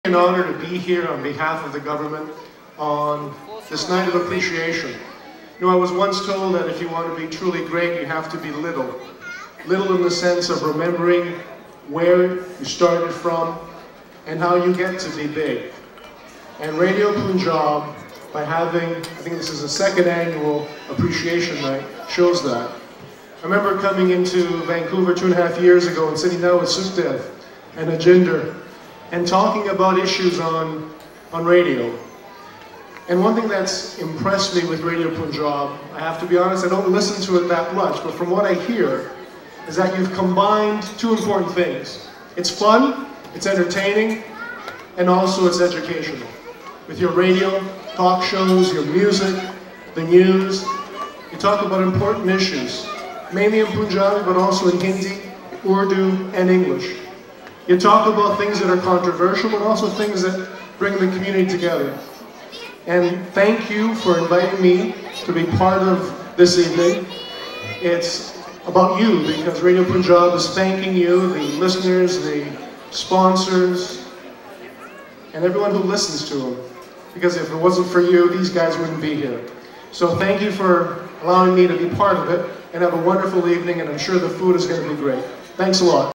An honor to be here on behalf of the government on this night of appreciation. You know, I was once told that if you want to be truly great, you have to be little. Little in the sense of remembering where you started from and how you get to be big. And Radio Punjab, by having, I think this is the second annual appreciation night, shows that. I remember coming into Vancouver 2.5 years ago and sitting down with Sukhdev and Ajinder and talking about issues on radio. And one thing that's impressed me with Radio Punjab, I have to be honest, I don't listen to it that much, but from what I hear, is that you've combined two important things. It's fun, it's entertaining, and also it's educational. With your radio, talk shows, your music, the news, you talk about important issues, mainly in Punjabi, but also in Hindi, Urdu, and English. You talk about things that are controversial, but also things that bring the community together. And thank you for inviting me to be part of this evening. It's about you, because Radio Punjab is thanking you, the listeners, the sponsors, and everyone who listens to them. Because if it wasn't for you, these guys wouldn't be here. So thank you for allowing me to be part of it, and have a wonderful evening, and I'm sure the food is going to be great. Thanks a lot.